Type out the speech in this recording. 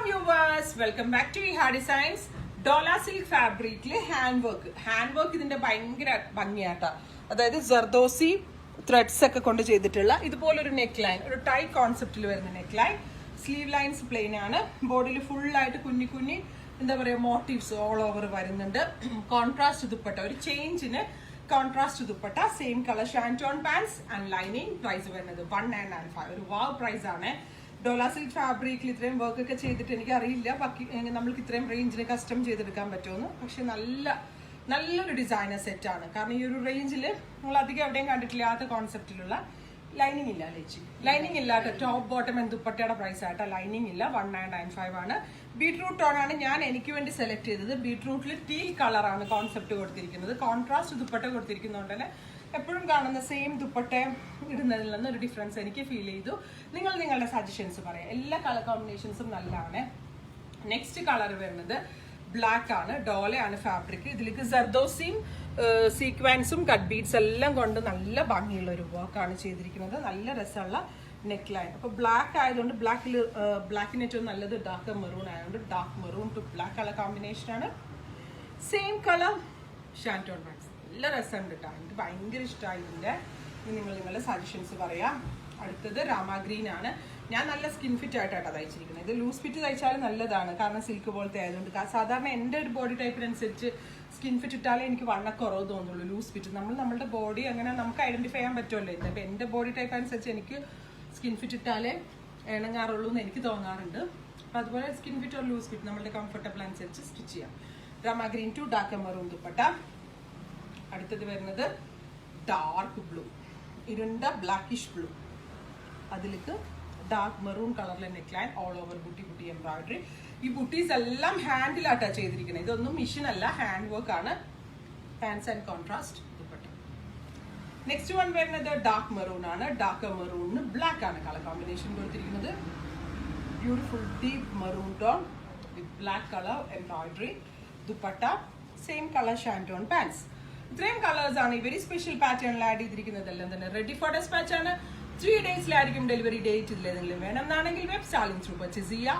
viewers, welcome back to Iha Designs. Dola silk fabric hand work ഇതിന്റെ ഭയങ്കര ഭംഗിയാട്ടാ. അതായത് zardozi threads ഒക്കെ കൊണ്ട് ചെയ്തിട്ടുള്ള ഇതുപോലൊരു നെക്ക് ലൈൻ, ഒരു ടൈ കോൺസെപ്റ്റിൽ വരുന്ന neckline. Sleeve lines plain ആണ്. ബോഡിയിൽ ഫുൾ ആയിട്ട് കുഞ്ഞി കുഞ്ഞി എന്താ പറയുക മോട്ടീവ്സ് ഓൾ ഓവർ വരുന്നുണ്ട്. കോൺട്രാസ്റ്റ് ദുപ്പട്ട, ഒരു ചേഞ്ചിന് contrast dupatta, same colour ഷാൻറ്റോൺ pants and lining. Price വരുന്നത് 1995. ഒരു വാവ് പ്രൈസ് ആണ്. ഡോലാ സിൽക്ക് ഫാബ്രിക്കിൽ ഇത്രയും വർക്ക് ഒക്കെ ചെയ്തിട്ട് എനിക്ക് അറിയില്ല ബാക്കി നമ്മൾക്ക് ഇത്രയും റേഞ്ചിന് കസ്റ്റം ചെയ്തെടുക്കാൻ പറ്റുമെന്ന്. പക്ഷെ നല്ലൊരു ഡിസൈനർ സെറ്റ് ആണ്. കാരണം ഈ ഒരു റേഞ്ചിൽ നമ്മൾ അധികം എവിടെയും കണ്ടിട്ടില്ലാത്ത കോൺസെപ്റ്റിലുള്ള ലൈനിങ് ഇല്ല ചേച്ചി, ലൈനിങ് ഇല്ലാത്ത ടോപ്പ് ബോട്ടം ആൻഡ് ദുപ്പട്ടയുടെ പ്രൈസ് ആയിട്ട് ലൈനിങ് ഇല്ല. 1995 ആണ്. ബീട്രൂട്ട് ടോൺ ആണ് ഞാൻ എനിക്ക് വേണ്ടി സെലക്ട് ചെയ്തത്. ബീട്രൂട്ടിൽ ടീൽ കളറാണ് കോൺസെപ്റ്റ് കൊടുത്തിരിക്കുന്നത്. കോൺട്രാസ്റ്റ് ദുപ്പട്ട കൊടുത്തിരിക്കുന്നതുകൊണ്ട് തന്നെ എപ്പോഴും കാണുന്ന സെയിം ദുപ്പട്ട ഇടുന്നതിൽ നിന്ന് ഒരു ഡിഫറൻസ് എനിക്ക് ഫീൽ ചെയ്തു. നിങ്ങളുടെ സജഷൻസ് പറയാം. എല്ലാ കളർ കോമ്പിനേഷൻസും നല്ലതാണ്. നെക്സ്റ്റ് കളർ വരുന്നത് ബ്ലാക്ക് ആണ്. ഡോലയാണ് ഫാബ്രിക്. ഇതിലേക്ക് ജർദോസിയും സീക്വൻസും കട്ട് ബീഡ്സ് എല്ലാം കൊണ്ട് നല്ല ഭംഗിയുള്ള ഒരു വർക്കാണ് ചെയ്തിരിക്കുന്നത്. നല്ല രസമുള്ള നെക്ക് ലൈൻ. അപ്പോൾ ബ്ലാക്ക് ആയതുകൊണ്ട് ബ്ലാക്കിന് ഏറ്റവും നല്ലത് ഡാർക്ക് മെറൂൺ ആയതുകൊണ്ട് dark maroon to black colour combination ആണ്. Same colour ഷാൻറ്റോൺ pants. നല്ല രസമുണ്ട് കേട്ടോ, എനിക്ക് ഭയങ്കര ഇഷ്ടമായി ഇതിൻ്റെ. ഇനി നിങ്ങളുടെ സജഷൻസ് പറയാം. അടുത്തത് രാമ ഗ്രീൻ ആണ്. ഞാൻ നല്ല സ്കിൻ ഫിറ്റ് ആയിട്ടാണ് തയ്ച്ചിരിക്കുന്നത്. ഇത് ലൂസ് ഫിറ്റ് തയ്ച്ചാലും നല്ലതാണ്, കാരണം സിൽക്ക് പോലത്തെ ആയതുകൊണ്ട്. സാധാരണ എൻ്റെ ഒരു ബോഡി ടൈപ്പിനനുസരിച്ച് സ്കിൻ ഫിറ്റ് ഇട്ടാലേ എനിക്ക് വണ്ണക്കുറവ് തോന്നുള്ളൂ. ലൂസ് ഫിറ്റ് നമ്മളുടെ ബോഡി അങ്ങനെ നമുക്ക് ഐഡന്റിഫൈ ചെയ്യാൻ പറ്റുമല്ലോ. ഇപ്പം എൻ്റെ ബോഡി ടൈപ്പ് അനുസരിച്ച് എനിക്ക് സ്കിൻ ഫിറ്റ് ഇട്ടാലേ ഇണങ്ങാറുള്ളൂ എന്ന് എനിക്ക് തോന്നാറുണ്ട്. അപ്പം അതുപോലെ skin fit or loose fit നമ്മളുടെ കംഫർട്ടബിൾ അനുസരിച്ച് സ്റ്റിച്ച് ചെയ്യാം. Rama green to dark maroon dupatta. അടുത്തത് വരുന്നത് ഡാർക്ക് ബ്ലൂ, ഇരുണ്ട ബ്ലാക്കിഷ് ബ്ലൂ. അതിലേക്ക് ഡാർക്ക് മെറൂൺ കളറിലെ neck line, all over buti embroidery. ഈ ബുട്ടീസ് എല്ലാം ഹാൻഡിലായിട്ടാണ് ചെയ്തിരിക്കുന്നത്. ഇതൊന്നും മെഷീൻ അല്ല, ഹാൻഡ് വർക്ക് ആണ്. Pants and contrast dupatta. Next one വരുന്നത് ഡാർക്ക് മെറൂൺ ആണ്. ഡാർക്ക് മെറൂണിന് ബ്ലാക്ക് ആണ് കളർ കോമ്പിനേഷൻ കൊടുത്തിരിക്കുന്നത്. ബ്യൂട്ടിഫുൾ ഡീപ്പ് മെറൂൺ ടോൺ വിത്ത് black colour embroidery dupatta. Same colour ഷാൻറ്റോൺ pants. ഇത്രയും കളേഴ്സ് ആണ് ഈ വെരി സ്പെഷ്യൽ പാറ്റേണിൽ ആഡ് ചെയ്തിരിക്കുന്നതെല്ലാം തന്നെ റെഡി ഫോർ ഡെസ്പാച്ച് ആണ്. 3 ഡേയ്സിലായിരിക്കും ഡെലിവറി ഡേറ്റ്. ഇതിലേതെങ്കിലും വേണമെന്നാണെങ്കിൽ വെബ് സ്റ്റാളിംഗ് ത്രൂ പർച്ചേസ് ചെയ്യാം.